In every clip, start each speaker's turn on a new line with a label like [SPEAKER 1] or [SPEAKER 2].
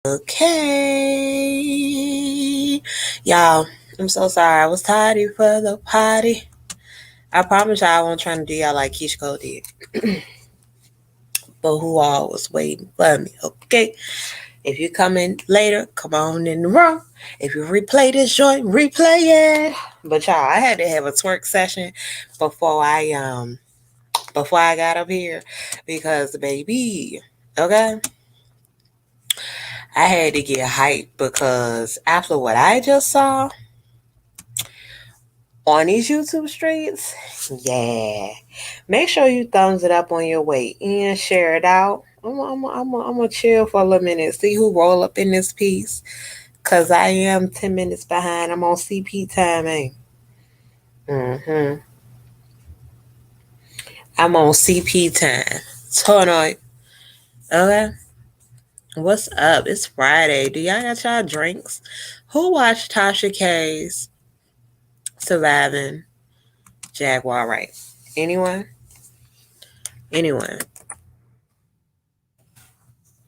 [SPEAKER 1] Okay. Y'all, I'm so sorry. I was tardy for the party. I promise y'all I wasn't trying to do y'all like Keisha Cole did. But who all was waiting for me, okay? If you come in later, come on in the room. If you replay this joint, replay it. But y'all, I had to have a twerk session before I got up here because baby, okay? I had to get hyped because after what I just saw on these YouTube streets, yeah. Make sure you thumbs it up on your way in, share it out. I'm gonna chill for a little minute, see who roll up in this piece. Cause I am 10 minutes behind. I'm on CP timing. I'm on CP time. Tonight. Okay. What's up? It's Friday. Do y'all got y'all drinks? Who watched Tasha K's Surviving Jaguar Wright? Anyone? Anyone?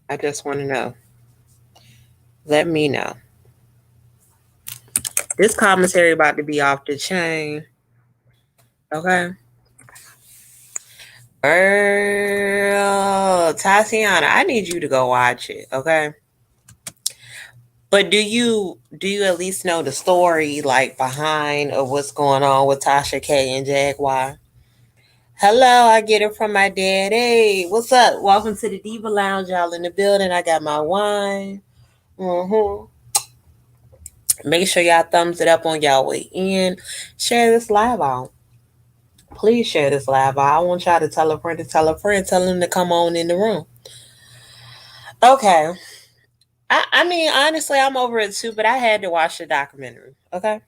[SPEAKER 1] I just want to know. Let me know. This commentary about to be off the chain. Okay. Girl, Tatiana, I need you to go watch it. Okay. But do you at least know the story like behind of what's going on with Tasha K and Jaguar? Hello, I get it from my dad. Hey, what's up? Welcome to the Diva Lounge, y'all in the building. I got my wine. Make sure y'all thumbs it up on y'all way in. Share this live out. Please share this live out. I want y'all to tell a friend to tell a friend. Tell them to come on in the room. Okay. I mean, honestly, I'm over it too, but I had to watch the documentary. Okay.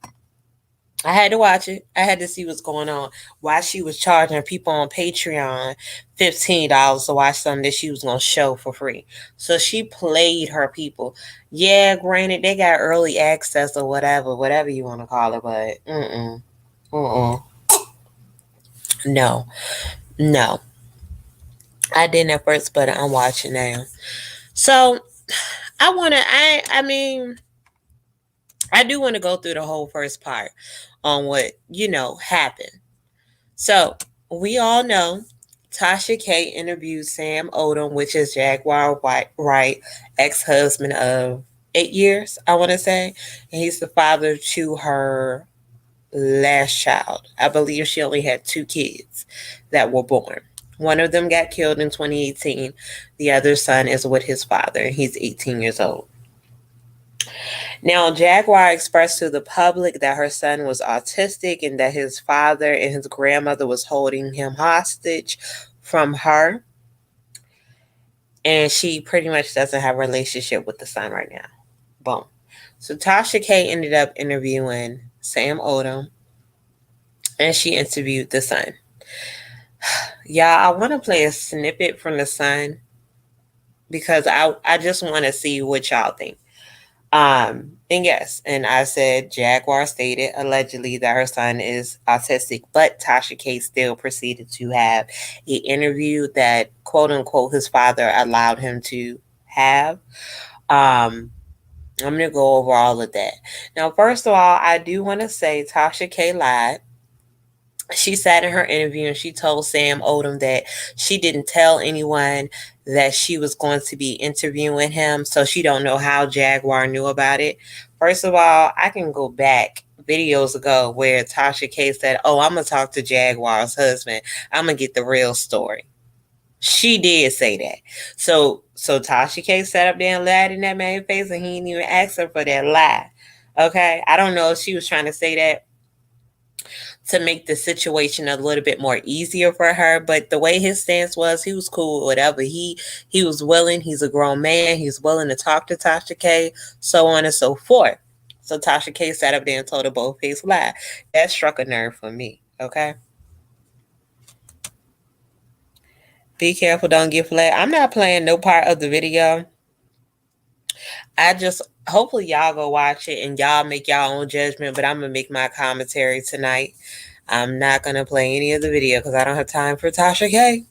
[SPEAKER 1] I had to watch it. I had to see what's going on. Why she was charging people on Patreon $15 to watch something that she was gonna show for free. So she played her people. Yeah, granted, they got early access or whatever you want to call it, but no, no. I didn't at first, but I'm watching now. So I mean, I do want to go through the whole first part on what, happened. So we all know Tasha K interviewed Sam Odom, which is Jaguar Wright, ex-husband of 8 years, I want to say. And he's the father to her last child. I believe she only had 2 kids that were born. One of them got killed in 2018. The other son is with his father, and he's 18 years old. Now, Jaguar expressed to the public that her son was autistic and that his father and his grandmother was holding him hostage from her. And she pretty much doesn't have a relationship with the son right now. Boom. So Tasha K ended up interviewing Sam Odom, and she interviewed the son. Y'all, I want to play a snippet from the son because I just want to see what y'all think. And yes, and I said Jaguar stated allegedly that her son is autistic, but Tasha K still proceeded to have an interview that quote unquote his father allowed him to have. I'm gonna go over all of that. Now, first of all, I do want to say Tasha K lied. She sat in her interview and she told Sam Odom that she didn't tell anyone that she was going to be interviewing him, so she don't know how Jaguar knew about it. First of all, I can go back videos ago where Tasha K said, "Oh, I'm gonna talk to Jaguar's husband. I'm gonna get the real story." She did say that. So Tasha K sat up there and lied in that man's face, and he didn't even ask her for that lie. Okay, I don't know if she was trying to say that to make the situation a little bit more easier for her. But the way his stance was, he was cool with whatever. He was willing. He's a grown man. He's willing to talk to Tasha K, so on and so forth. So Tasha K sat up there and told a bold-faced lie. That struck a nerve for me. Okay. Be careful, don't get flagged. I'm not playing no part of the video. I just hopefully y'all go watch it and y'all make y'all own judgment, but I'm gonna make my commentary tonight. I'm not gonna play any of the video because I don't have time for Tasha K.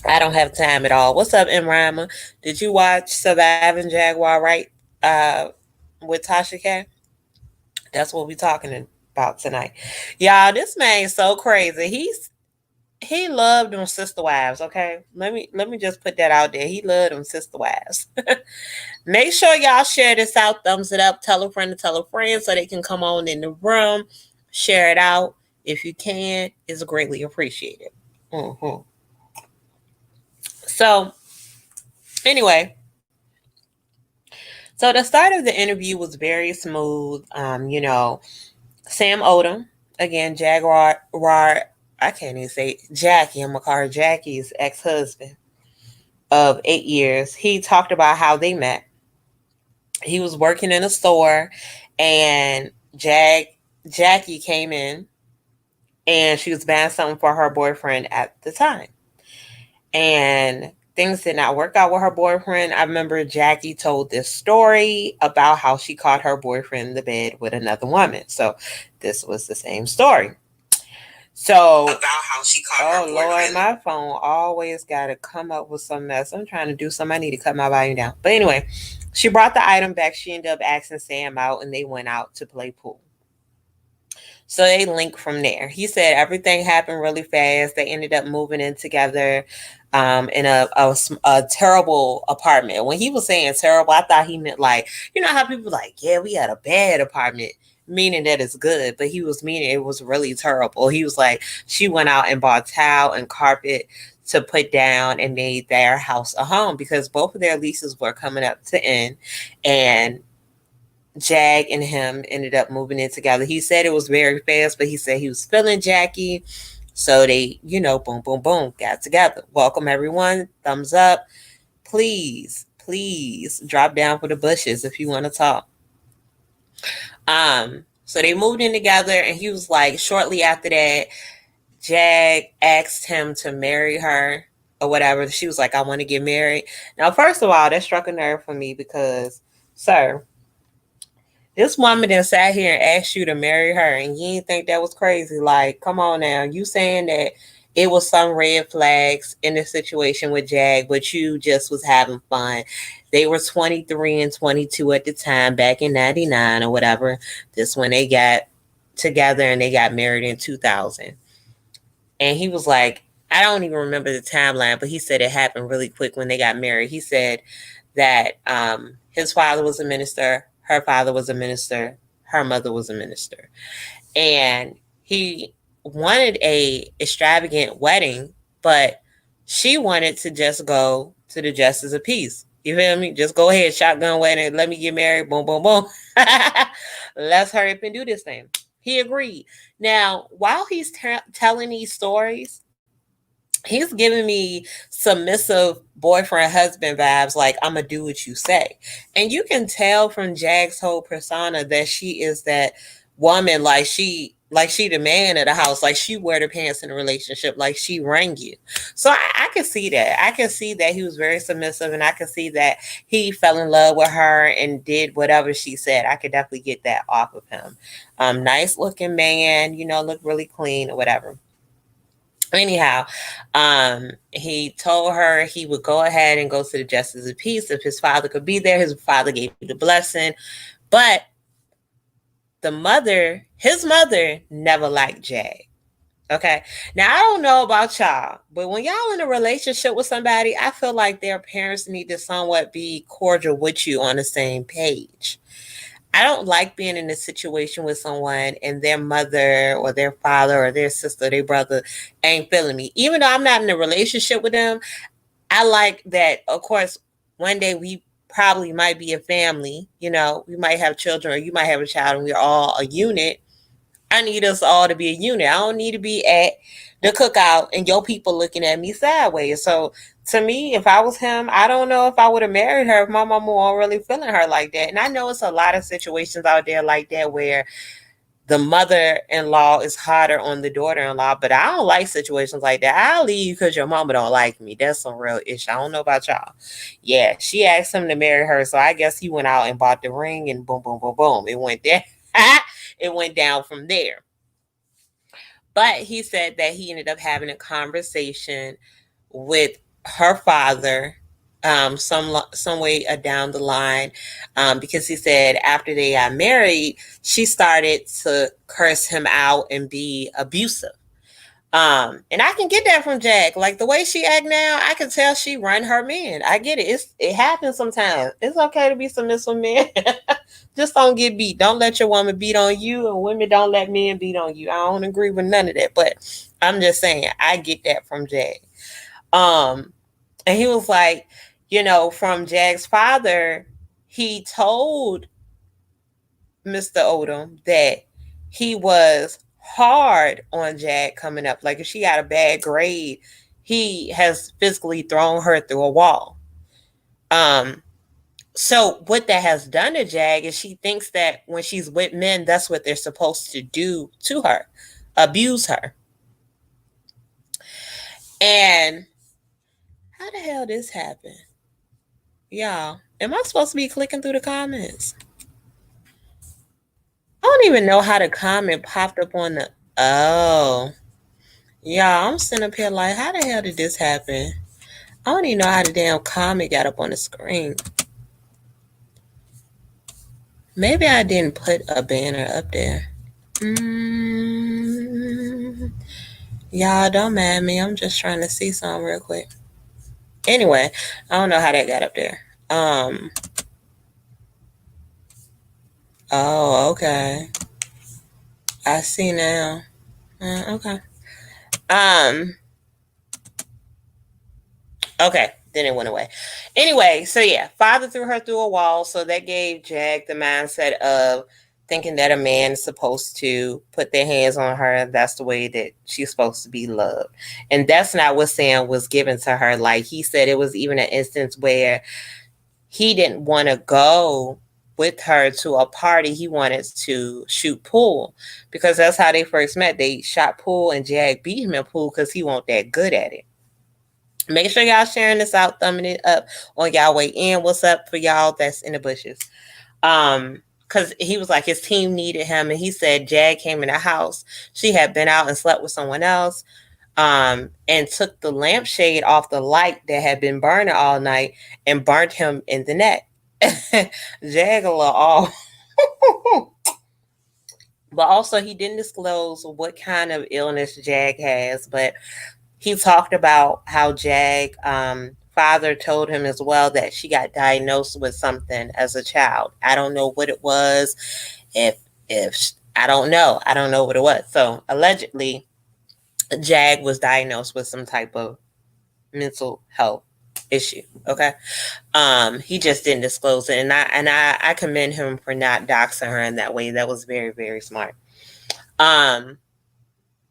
[SPEAKER 1] I don't have time at all. What's up, Imrama? Did you watch Surviving Jaguar, right? Uh, with Tasha K? That's what we're talking about tonight. Y'all, this man's so crazy. He loved them sister wives, okay? Let me just put that out there. He loved them sister wives. Make sure y'all share this out, thumbs it up, tell a friend to tell a friend so they can come on in the room. Share it out. If you can, it's greatly appreciated. Mm-hmm. So, anyway, so the start of the interview was very smooth. Sam Odom, again, Jaguar, I can't even say Jackie. I'm gonna call her Jackie's ex-husband of 8 years. He talked about how they met. He was working in a store, and Jackie came in, and she was buying something for her boyfriend at the time, and things did not work out with her boyfriend. I remember Jackie told this story about how she caught her boyfriend in the bed with another woman. So this was the same story. So about how she caught her boyfriend. Lord, my phone always gotta come up with some mess. I'm trying to do something. I need to cut my volume down. But anyway, she brought the item back. She ended up asking Sam out, and they went out to play pool. So they linked from there. He said everything happened really fast. They ended up moving in together in a terrible apartment. When he was saying terrible, I thought he meant like, you know how people like, yeah, we had a bad apartment, meaning that it's good. But he was meaning it was really terrible. He was like, she went out and bought towel and carpet to put down and made their house a home because both of their leases were coming up to end. And Jag and him ended up moving in together. He said it was very fast, but he said he was feeling Jackie. So they, boom, boom, boom, got together. Welcome, everyone. Thumbs up. Please, please drop down for the bushes if you want to talk. So they moved in together, and he was like, shortly after that, Jag asked him to marry her or whatever. She was like, I want to get married. Now, first of all, that struck a nerve for me because, sir, this woman that sat here and asked you to marry her, and you didn't think that was crazy. Like, come on now. You saying that it was some red flags in the situation with Jag, but you just was having fun. They were 23 and 22 at the time, back in 99 or whatever. This when they got together and they got married in 2000. And he was like, I don't even remember the timeline, but he said it happened really quick when they got married. He said that his father was a minister, her father was a minister, her mother was a minister. And he wanted a extravagant wedding, but she wanted to just go to the Justice of Peace. You feel me? Just go ahead, shotgun wedding, let me get married, boom, boom, boom. Let's hurry up and do this thing. He agreed. Now, while he's telling these stories, he's giving me submissive boyfriend husband vibes, like I'm gonna do what you say. And you can tell from Jag's whole persona that she is that woman, like she the man of the house, like she wear the pants in the relationship, like she rang you. So I can see that. I can see that he was very submissive, and I can see that he fell in love with her and did whatever she said. I could definitely get that off of him. Nice looking man, look really clean or whatever. Anyhow, he told her he would go ahead and go to the Justice of Peace if his father could be there. His father gave the blessing, but his mother never liked Jag. Okay. Now, I don't know about y'all, but when y'all in a relationship with somebody, I feel like their parents need to somewhat be cordial with you on the same page. I don't like being in a situation with someone and their mother or their father or their sister, their brother ain't feeling me. Even though I'm not in a relationship with them, I like that, of course, one day we probably might be a family. We might have children, or you might have a child, and we're all a unit. I need us all to be a unit. I don't need to be at the cookout and your people looking at me sideways. So to me, if I was him, I don't know if I would have married her if my mama wasn't really feeling her like that. And I know it's a lot of situations out there like that where the mother-in-law is harder on the daughter-in-law, but I don't like situations like that. I'll leave because your mama don't like me. That's some real issue. I don't know about y'all. Yeah, she asked him to marry her, so I guess he went out and bought the ring, and boom, boom, boom, boom. It went there. It went down from there. But he said that he ended up having a conversation with her father some way down the line, because he said after they got married, she started to curse him out and be abusive. And I can get that from Jack. Like the way she act now, I can tell she run her man. I get it. It happens sometimes. It's okay to be submissive, man. Just don't get beat. Don't let your woman beat on you, and women don't let men beat on you. I don't agree with none of that, but I'm just saying I get that from Jack. And he was like, from Jag's father, he told Mr. Odom that he was hard on Jag coming up. Like if she got a bad grade, he has physically thrown her through a wall. So what that has done to Jag is she thinks that when she's with men, that's what they're supposed to do to her, abuse her. And how the hell this happened? Y'all, am I supposed to be clicking through the comments? I don't even know how the comment popped up on the. Oh, yeah, I'm sitting up here like, how the hell did this happen? I don't even know how the damn comment got up on the screen. Maybe I didn't put a banner up there. Y'all, don't mad me. I'm just trying to see something real quick. Anyway, I don't know how that got up there. Oh, okay. I see now. Okay. Okay, then it went away. Anyway, so yeah, father threw her through a wall, so that gave Jag the mindset of thinking that a man is supposed to put their hands on her. That's the way that she's supposed to be loved. And that's not what Sam was given to her. Like he said, it was even an instance where he didn't want to go with her to a party. He wanted to shoot pool because that's how they first met. They shot pool and Jag beat him in pool because he wasn't that good at it. Make sure y'all sharing this out, thumbing it up on y'all way in. What's up for y'all that's in the bushes? Because he was like his team needed him, and he said Jag came in the house. She had been out and slept with someone else, and took the lampshade off the light that had been burning all night and burnt him in the neck. Jag a little off. But also he didn't disclose what kind of illness Jag has, but he talked about how Jag father told him as well that she got diagnosed with something as a child. I don't know what it was. If I don't know what it was. So allegedly, Jag was diagnosed with some type of mental health issue. Okay, he just didn't disclose it, and I commend him for not doxing her in that way. That was very, very smart.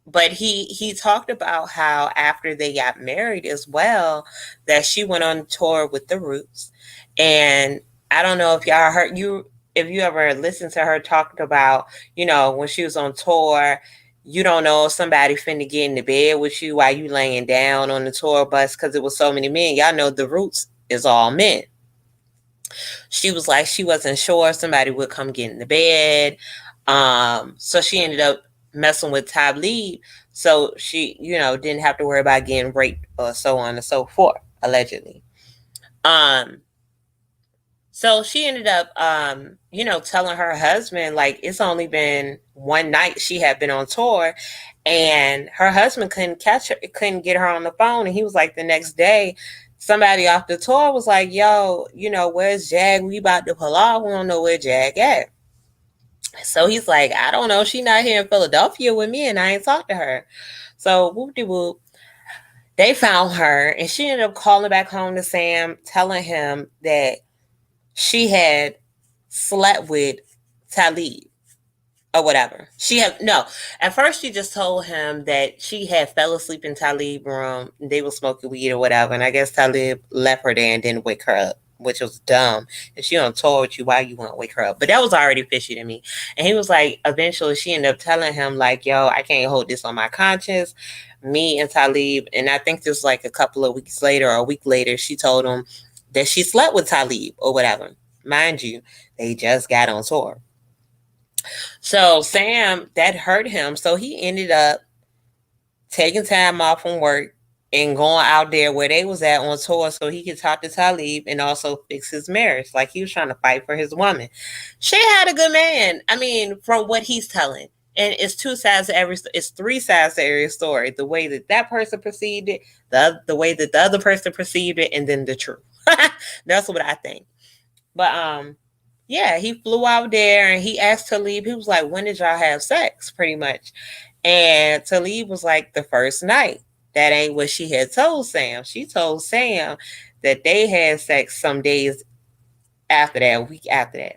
[SPEAKER 1] But he talked about how after they got married as well, that she went on tour with the Roots. And I don't know if y'all heard if you ever listened to her talking about, when she was on tour, you don't know if somebody finna get in the bed with you while you laying down on the tour bus because it was so many men. Y'all know the Roots is all men. She was like, she wasn't sure if somebody would come get in the bed. So she ended up messing with Talib, so she, didn't have to worry about getting raped or so on and so forth, allegedly. So she ended up, telling her husband, like, it's only been one night she had been on tour, and her husband couldn't catch her, couldn't get her on the phone, and he was like, the next day, somebody off the tour was like, yo, where's Jag? We about to pull off. We don't know where Jag at. So he's like, I don't know. She not here in Philadelphia with me, and I ain't talked to her. So whoop-de-whoop. They found her, and she ended up calling back home to Sam, telling him that she had slept with Talib or whatever. At first she just told him that she had fell asleep in Talib's room. They were smoking weed or whatever, and I guess Talib left her there and didn't wake her up, which was dumb. And she on tour with you, why you won't wake her up? But that was already fishy to me. And he was like, eventually she ended up telling him, like, yo, I can't hold this on my conscience. Me and Talib, and I think this was like a couple of weeks later or a week later, she told him that she slept with Talib or whatever. Mind you, they just got on tour. So Sam, that hurt him. So he ended up taking time off from work and going out there where they was at on tour so he could talk to Talib and also fix his marriage. Like he was trying to fight for his woman. She had a good man. I mean, from what he's telling. And it's it's three sides to every story. The way that person perceived it, the way that the other person perceived it, and then the truth. That's what I think. But yeah, he flew out there and he asked Talib, he was like, when did y'all have sex? Pretty much. And Talib was like, the first night. That ain't what she had told Sam. She told Sam that they had sex some days after that, a week after that.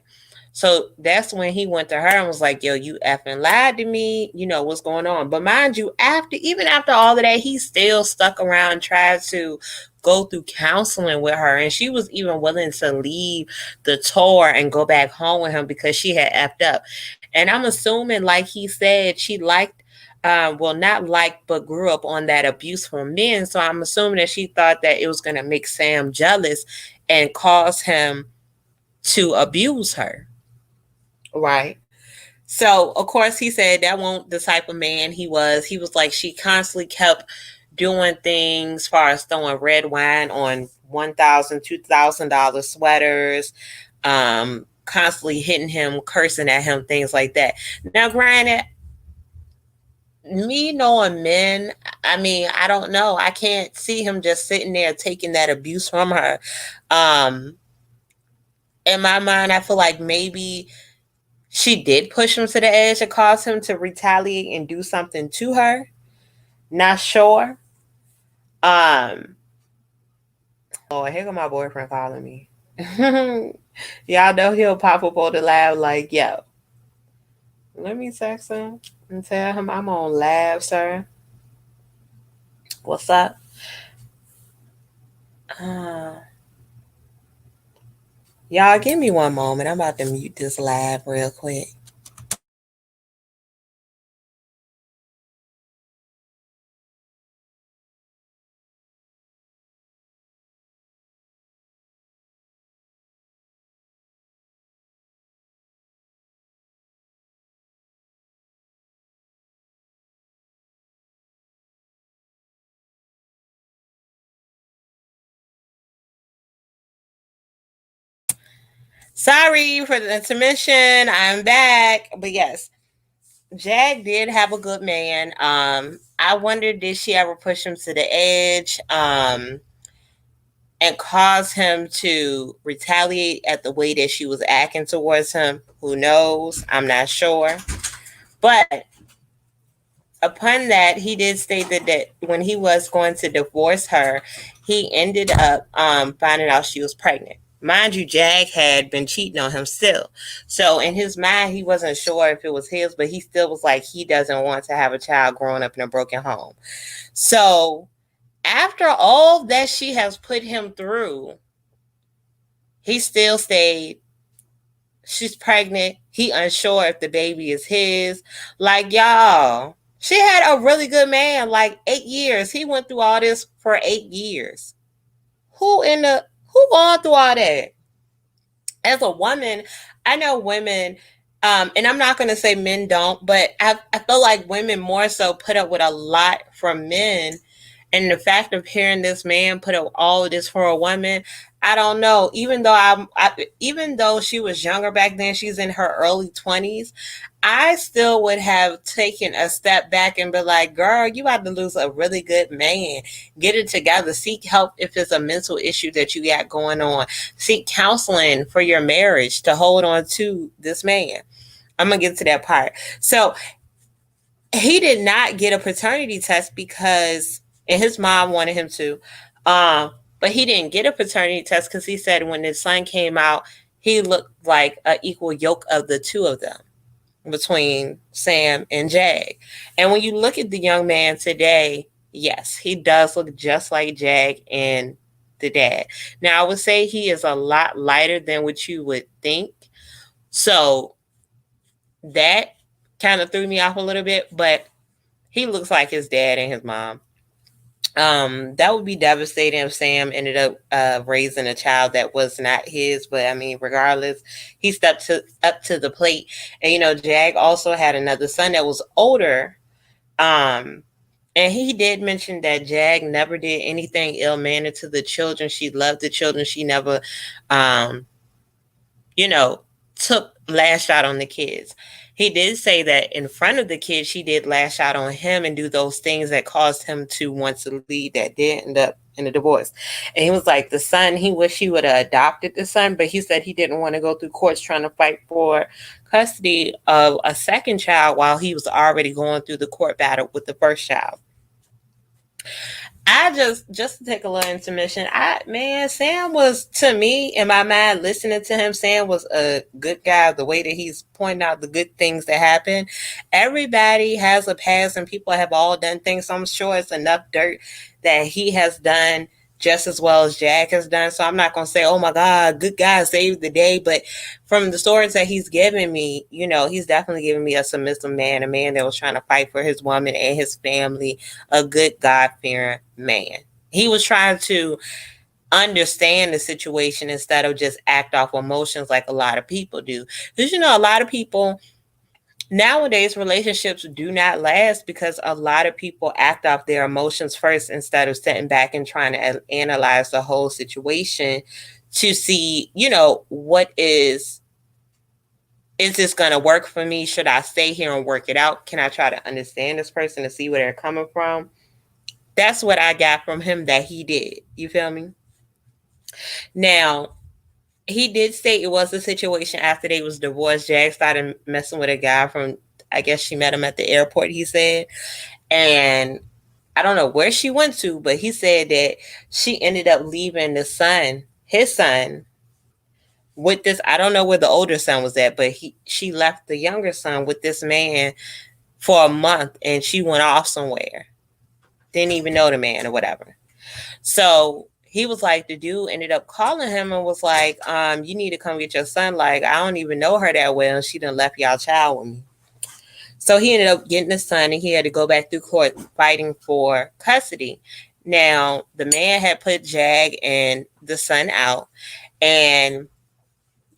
[SPEAKER 1] So that's when he went to her and was like, yo, you effing lied to me. You know what's going on. But mind you, even after all of that, he still stuck around and tried to go through counseling with her. And she was even willing to leave the tour and go back home with him because she had effed up. And I'm assuming, like he said, she liked, well, not liked, but grew up on that abuse from men. So I'm assuming that she thought that it was going to make Sam jealous and cause him to abuse her. Right. So, of course, he said that won't the type of man he was. He was like, she constantly kept doing things as far as throwing red wine on $1,000, $2,000 sweaters, constantly hitting him, cursing at him, things like that. Now, granted, me knowing men, I mean, I don't know. I can't see him just sitting there taking that abuse from her. In my mind, I feel like maybe she did push him to the edge and cause him to retaliate and do something to her. Not sure. Oh, here go my boyfriend calling me. Y'all know he'll pop up on the live like, yo. Let me text him and tell him I'm on live, sir. What's up? Y'all give me one moment. I'm about to mute this live real quick. Sorry for the intermission. I'm back. But yes, Jag did have a good man. I wonder, did she ever push him to the edge and cause him to retaliate at the way that she was acting towards him? Who knows? I'm not sure. But upon that, he did state that when he was going to divorce her, he ended up finding out she was pregnant. Mind you, Jag had been cheating on him still. So in his mind, he wasn't sure if it was his, but he still was like, he doesn't want to have a child growing up in a broken home. So after all that she has put him through, he still stayed. She's pregnant. He unsure if the baby is his. Like, y'all, she had a really good man, like 8 years. He went through all this for 8 years. Who going through all that? As a woman, I know women, and I'm not going to say men don't, but I feel like women more so put up with a lot from men. And the fact of hearing this man put up all of this for a woman, I don't know. Even though she was younger back then, she's in her early 20s. I still would have taken a step back and be like, girl, you about to lose a really good man. Get it together. Seek help if it's a mental issue that you got going on. Seek counseling for your marriage to hold on to this man. I'm going to get to that part. So he did not get a paternity test because, and his mom wanted him to, but he didn't get a paternity test because he said when his son came out, he looked like an equal yoke of the two of them, between Sam and Jag. And when you look at the young man today, yes, he does look just like Jag and the dad. Now, I would say he is a lot lighter than what you would think. So that kind of threw me off a little bit, but he looks like his dad and his mom. That would be devastating if Sam ended up raising a child that was not his. But I mean, regardless, he stepped up to the plate. And Jag also had another son that was older, And he did mention that Jag never did anything ill-mannered to the children. She loved the children. She never, um, you know, lashed out on the kids. He did say that in front of the kids, she did lash out on him and do those things that caused him to want to leave that did end up in a divorce. And he was like, the son, he wished he would have adopted the son, but he said he didn't want to go through courts trying to fight for custody of a second child while he was already going through the court battle with the first child. I just to take a little intermission. Sam was, to me, in my mind, listening to him, Sam was a good guy. The way that he's pointing out the good things that happen. Everybody has a past, and people have all done things. So I'm sure it's enough dirt that he has done just as well as Jack has done. So I'm not gonna say, oh my God, good guy saved the day. But from the stories that he's given me, he's definitely giving me a submissive man, a man that was trying to fight for his woman and his family, a good God-fearing man. He was trying to understand the situation instead of just act off emotions like a lot of people do. Because a lot of people nowadays, relationships do not last because a lot of people act off their emotions first instead of sitting back and trying to analyze the whole situation to see, what is this going to work for me? Should I stay here and work it out? Can I try to understand this person to see where they're coming from? That's what I got from him that he did. You feel me? Now, he did say it was a situation after they was divorced. Jag started messing with a guy from, I guess she met him at the airport, he said. And I don't know where she went to, but he said that she ended up leaving his son, with this. I don't know where the older son was at, but she left the younger son with this man for a month, and she went off somewhere. Didn't even know the man or whatever. So he was like, the dude ended up calling him and was like, you need to come get your son. Like, I don't even know her that well, and she done left y'all child with me. So he ended up getting the son, and he had to go back through court fighting for custody. Now, the man had put Jag and the son out, and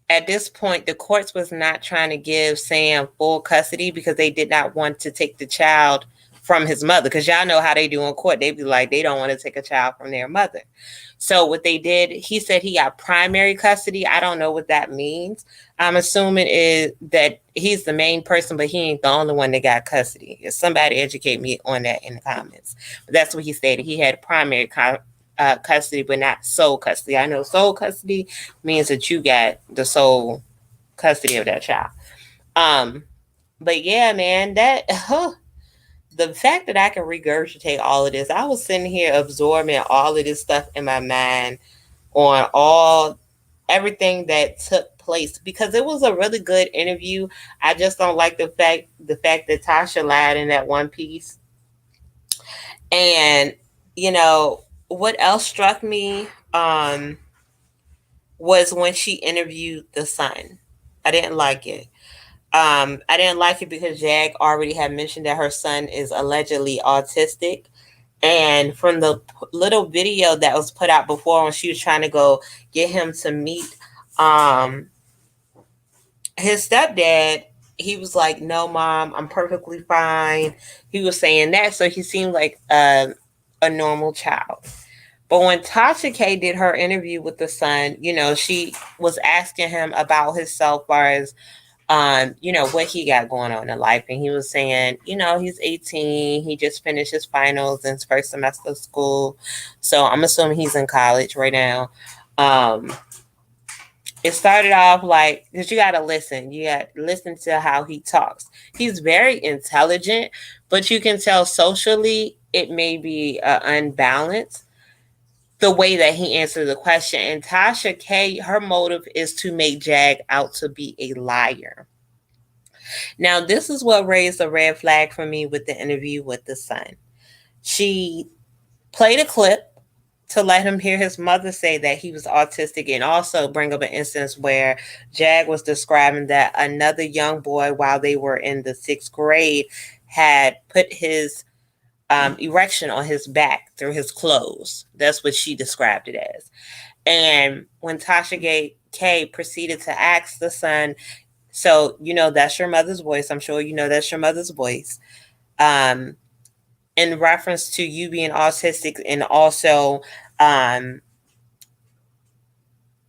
[SPEAKER 1] at this point, the courts was not trying to give Sam full custody because they did not want to take the child from his mother. Because y'all know how they do in court. They be like, they don't want to take a child from their mother. So what they did, he said he got primary custody. I don't know what that means. I'm assuming is that he's the main person, but he ain't the only one that got custody. If somebody educate me on that in the comments. But that's what he stated. He had primary custody, but not sole custody. I know sole custody means that you got the sole custody of that child. But yeah, man, that the fact that I can regurgitate all of this, I was sitting here absorbing all of this stuff in my mind on everything that took place because it was a really good interview. I just don't like the fact that Tasha lied in that one piece. And what else struck me was when she interviewed the son. I didn't like it. I didn't like it because Jag already had mentioned that her son is allegedly autistic. And from the little video that was put out before when she was trying to go get him to meet his stepdad, he was like, no, Mom, I'm perfectly fine. He was saying that. So he seemed like a normal child. But when Tasha K did her interview with the son, she was asking him about himself, far as what he got going on in life. And he was saying, he's 18. He just finished his finals in his first semester of school. So I'm assuming he's in college right now. It started off like, because you got to listen. You got to listen to how he talks. He's very intelligent, but you can tell socially it may be unbalanced the way that he answered the question. And Tasha K, her motive is to make Jag out to be a liar. Now, this is what raised a red flag for me with the interview with the son. She played a clip to let him hear his mother say that he was autistic, and also bring up an instance where Jag was describing that another young boy, while they were in the 6th grade, had put his erection on his back through his clothes. That's what she described it as. And when Tasha K proceeded to ask the son, so that's your mother's voice. I'm sure that's your mother's voice. in reference to you being autistic and also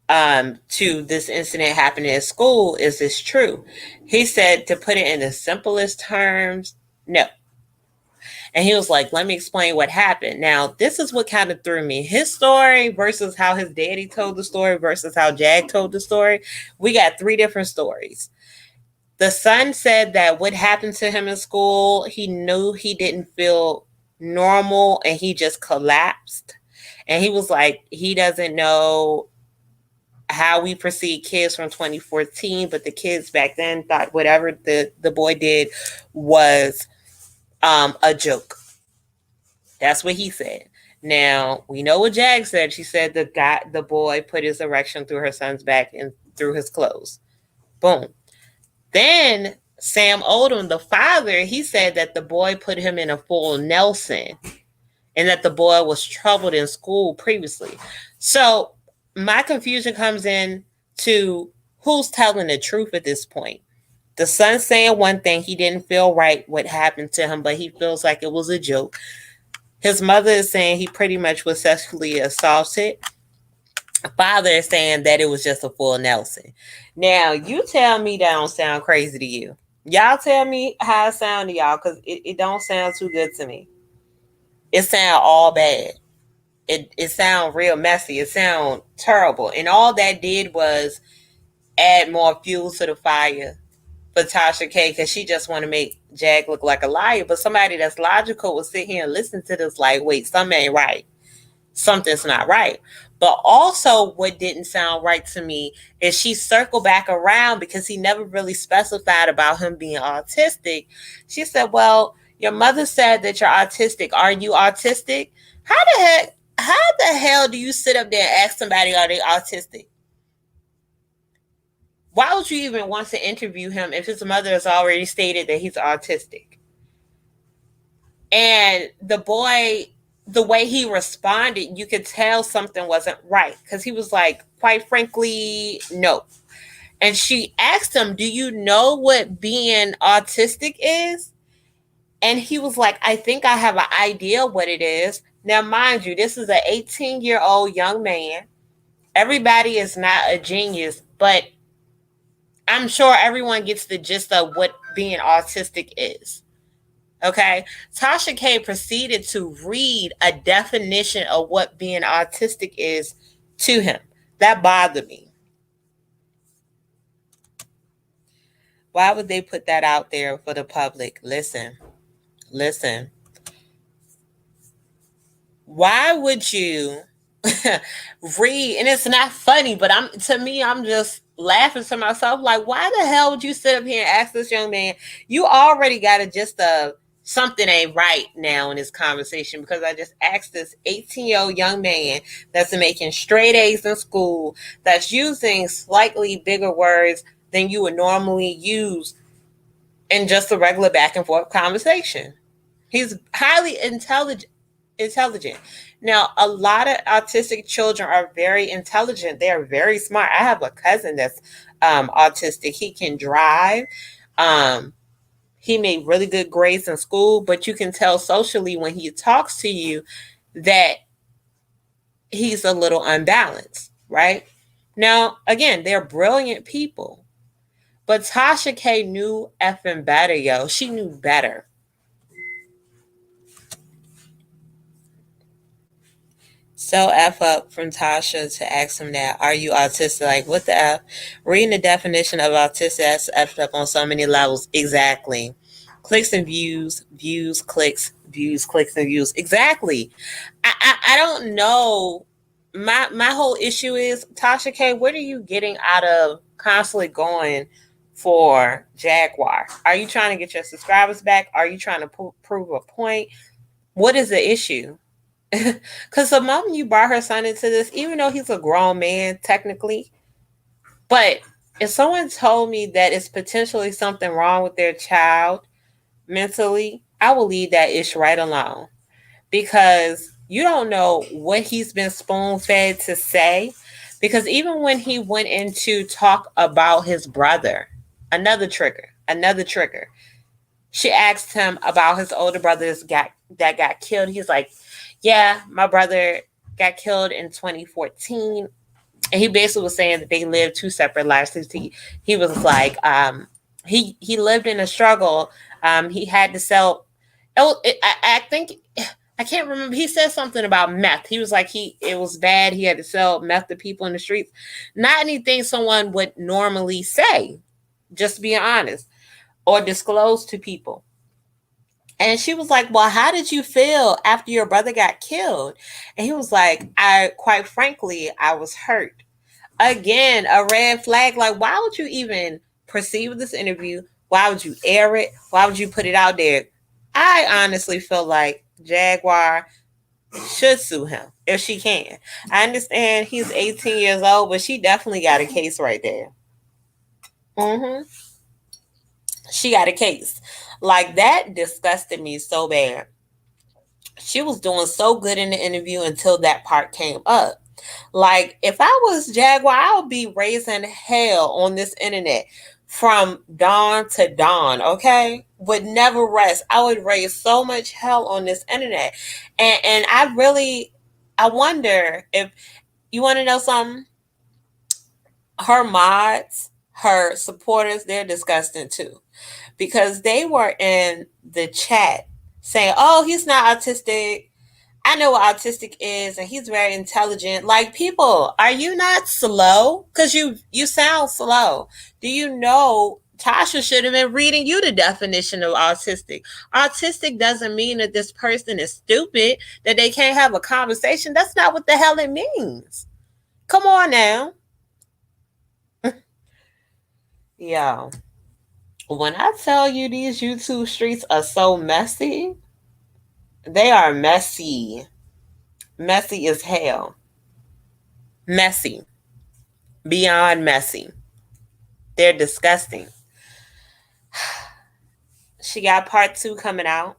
[SPEAKER 1] to this incident happening at school, is this true? He said, to put it in the simplest terms, no. And he was like, let me explain what happened. Now, this is what kind of threw me. His story versus how his daddy told the story versus how Jag told the story. We got 3 different stories. The son said that what happened to him in school, he knew he didn't feel normal and he just collapsed. And he was like, he doesn't know how we perceive kids from 2014, but the kids back then thought whatever the boy did was a joke. That's what he said. Now, we know what Jag said. She said the boy put his erection through her son's back and through his clothes. Boom. Then Sam Odom, the father, he said that the boy put him in a full Nelson and that the boy was troubled in school previously. So my confusion comes in to who's telling the truth at this point. The son saying one thing, he didn't feel right what happened to him, but he feels like it was a joke. His mother is saying he pretty much was sexually assaulted. Father is saying that it was just a full Nelson. Now, you tell me that don't sound crazy to you. Y'all tell me how it sound to y'all, because it don't sound too good to me. It sound all bad. It sound real messy. It sound terrible. And all that did was add more fuel to the fire for Tasha K, because she just want to make Jag look like a liar. But somebody that's logical will sit here and listen to this like, wait, something ain't right. Something's not right. But also what didn't sound right to me is she circled back around because he never really specified about him being autistic. She said, well, your mother said that you're autistic. Are you autistic? How the hell do you sit up there and ask somebody, are they autistic? Why would you even want to interview him if his mother has already stated that he's autistic? And the boy, the way he responded, you could tell something wasn't right, because he was like, quite frankly, no. And she asked him, do you know what being autistic is? And he was like, I think I have an idea what it is. Now, mind you, this is an 18-year-old young man. Everybody is not a genius, but I'm sure everyone gets the gist of what being autistic is. Okay. Tasha K proceeded to read a definition of what being autistic is to him. That bothered me. Why would they put that out there for the public? Listen. Why would you read? And it's not funny, but I'm just laughing to myself. Like, why the hell would you sit up here and ask this young man? You already got a gist of something ain't right now in this conversation, because I just asked this 18-year-old young man that's making straight A's in school, that's using slightly bigger words than you would normally use in just a regular back and forth conversation. He's highly intelligent. Now, a lot of autistic children are very intelligent. They are very smart. I have a cousin that's autistic. He can drive. He made really good grades in school, but you can tell socially when he talks to you that he's a little unbalanced, right? Now, again, they're brilliant people, but Tasha K knew effing better, yo. She knew better. So F up from Tasha to ask him that, are you autistic? Like, what the F? Reading the definition of autistic, that's effed up on so many levels. Exactly. Clicks and views, clicks, and views. Exactly. I don't know. My whole issue is, Tasha K, what are you getting out of constantly going for Jaguar? Are you trying to get your subscribers back? Are you trying to prove a point? What is the issue? Because the moment you brought her son into this, even though he's a grown man technically, but if someone told me that it's potentially something wrong with their child mentally, I will leave that ish right alone, because you don't know what he's been spoon fed to say. Because even when he went in to talk about his brother, another trigger, She asked him about his older brothers that got killed. He's like, yeah, my brother got killed in 2014. And he basically was saying that they lived two separate lives. He was like, he lived in a struggle. He had to sell. I think I can't remember. He said something about meth. He was like it was bad. He had to sell meth to people in the streets. Not anything someone would normally say. Just being honest, or disclose to people. And she was like, well, how did you feel after your brother got killed? And he was like, quite frankly, I was hurt. Again, a red flag. Like, why would you even proceed with this interview? Why would you air it? Why would you put it out there? I honestly feel like Jaguar should sue him if she can. I understand he's 18 years old, but she definitely got a case right there. Mm-hmm. She got a case. Like, that disgusted me so bad. She was doing so good in the interview until that part came up. Like, if I was Jaguar, I would be raising hell on this internet from dawn to dawn, okay? Would never rest. I would raise so much hell on this internet. And I wonder if you want to know something? Her mods, her supporters, they're disgusting too. Because they were in the chat saying, oh, he's not autistic. I know what autistic is, and he's very intelligent. Like, people, are you not slow? Because you sound slow. Do you know Tasha should have been reading you the definition of autistic? Autistic doesn't mean that this person is stupid, that they can't have a conversation. That's not what the hell it means. Come on now. Yo, when I tell you these YouTube streets are so messy, they are messy. Messy as hell. Messy. Beyond messy. They're disgusting. She got part 2 coming out.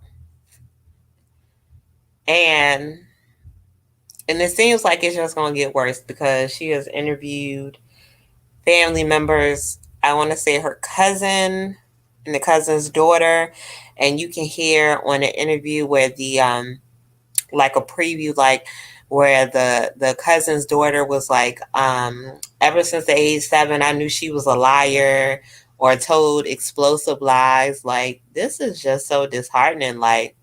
[SPEAKER 1] And it seems like it's just going to get worse because she has interviewed family members. I want to say her cousin and the cousin's daughter. And you can hear on the interview where the, like a preview, like where the cousin's daughter was like, ever since the age 7, I knew she was a liar or told explosive lies. Like, this is just so disheartening. Like,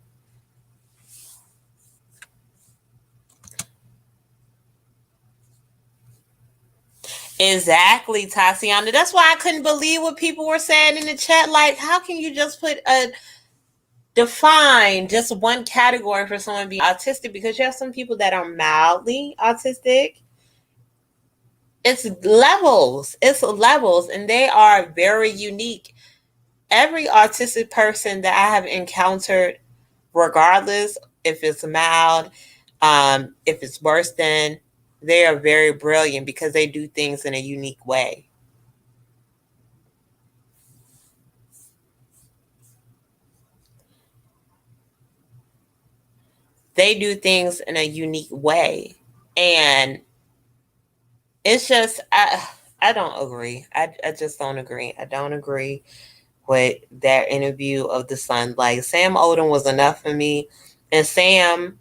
[SPEAKER 1] exactly, Tatiana. That's why I couldn't believe what people were saying in the chat. Like, how can you just define just one category for someone being autistic? Because you have some people that are mildly autistic. It's levels, and they are very unique. Every autistic person that I have encountered, regardless if it's mild, if it's worse than, they are very brilliant because they do things in a unique way. They do things in a unique way. And it's just, I don't agree. I just don't agree. I don't agree with that interview of the son. Like, Sam Odom was enough for me. And Sam,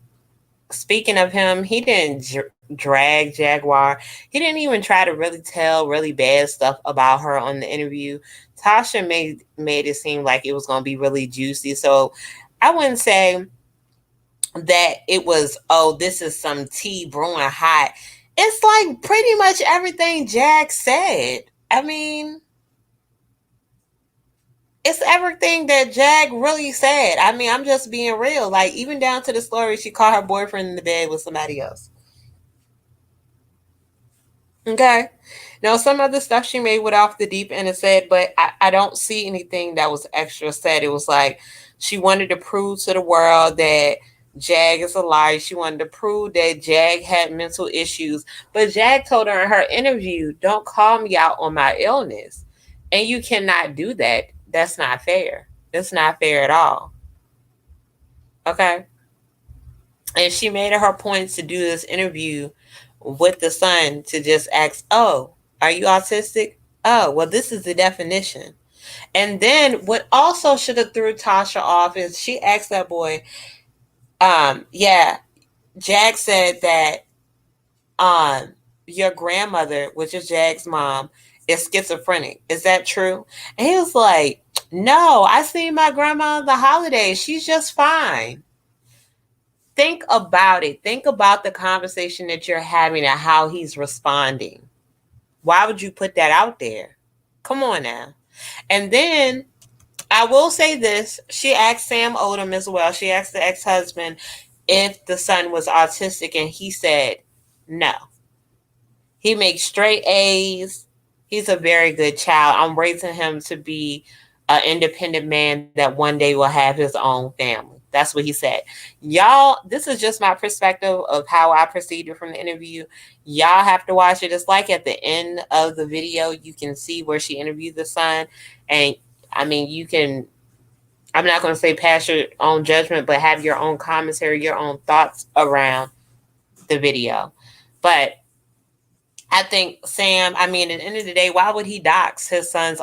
[SPEAKER 1] speaking of him, he didn't drag Jaguar. He didn't even try to really tell really bad stuff about her on the interview. Tasha made it seem like it was going to be really juicy. So I wouldn't say that it was, oh, this is some tea brewing hot. It's like pretty much everything Jag said. I mean, it's everything that Jag really said. I mean, I'm just being real. Like, even down to the story she caught her boyfriend in the bed with somebody else. Okay. Now, some other stuff she made went off the deep end and said, but I don't see anything that was extra said. It was like she wanted to prove to the world that Jag is a liar. She wanted to prove that Jag had mental issues. But Jag told her in her interview, don't call me out on my illness. And you cannot do that. That's not fair. That's not fair at all. Okay. And she made it her point to do this interview with the son to just ask, oh, are you autistic? Oh, well, this is the definition. And then what also should have threw Tasha off is she asked that boy, yeah, Jag said that your grandmother, which is Jag's mom, is schizophrenic. Is that true? And he was like, no, I seen my grandma on the holidays. She's just fine. Think about it. Think about the conversation that you're having and how he's responding. Why would you put that out there? Come on now. And then I will say this. She asked Sam Odom as well. She asked the ex-husband if the son was autistic, and he said no. He makes straight A's. He's a very good child. I'm raising him to be an independent man that one day will have his own family. That's what he said. Y'all, this is just my perspective of how I proceeded from the interview. Y'all have to watch it. It's like at the end of the video, you can see where she interviewed the son. And I mean, you can, I'm not going to say pass your own judgment, but have your own commentary, your own thoughts around the video. But I think Sam, I mean, at the end of the day, why would he dox his son's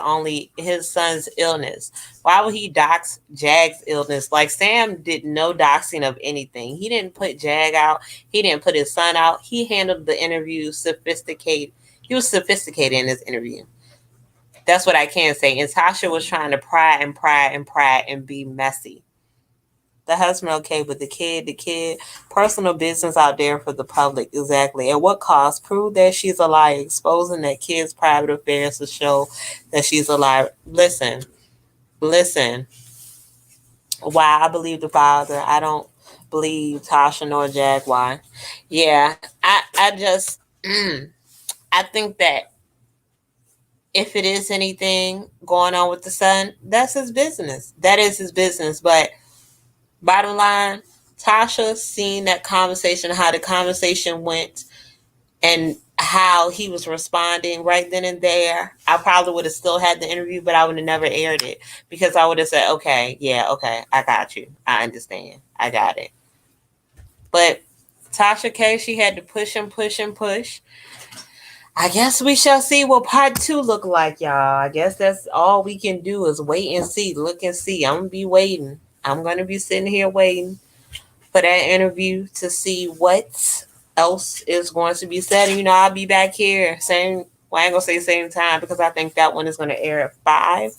[SPEAKER 1] illness? Why would he dox Jag's illness? Like, Sam did no doxing of anything. He didn't put Jag out. He didn't put his son out. He handled the interview sophisticated. He was sophisticated in his interview. That's what I can say. And Tasha was trying to pry and be messy. The husband okay, but the kid, personal business out there for the public. Exactly. At what cost? Prove that she's a liar, exposing that kid's private affairs to show that she's a liar. Listen. Why I believe the father. I don't believe Tasha nor Jaguar. Yeah, I just, I think that if it is anything going on with the son, that's his business. That is his business. But bottom line, Tasha seen that conversation, how the conversation went, and how he was responding right then and there. I probably would have still had the interview, but I would have never aired it because I would have said, okay, I got you. I understand. I got it. But Tasha K, she had to push and push and push. I guess we shall see what part 2 look like, y'all. I guess that's all we can do is wait and see, look and see. I'm going to be waiting. I'm going to be sitting here waiting for that interview to see what else is going to be said. And, I'll be back here same, well, I ain't going to say same time because I think that one is going to air at 5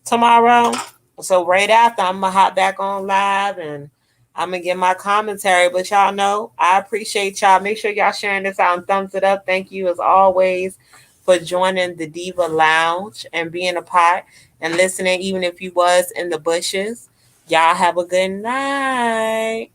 [SPEAKER 1] tomorrow. So right after, I'm going to hop back on live and I'm going to get my commentary. But y'all know, I appreciate y'all. Make sure y'all sharing this out and thumbs it up. Thank you as always for joining the Diva Lounge and being a part and listening, even if you was in the bushes. Y'all have a good night.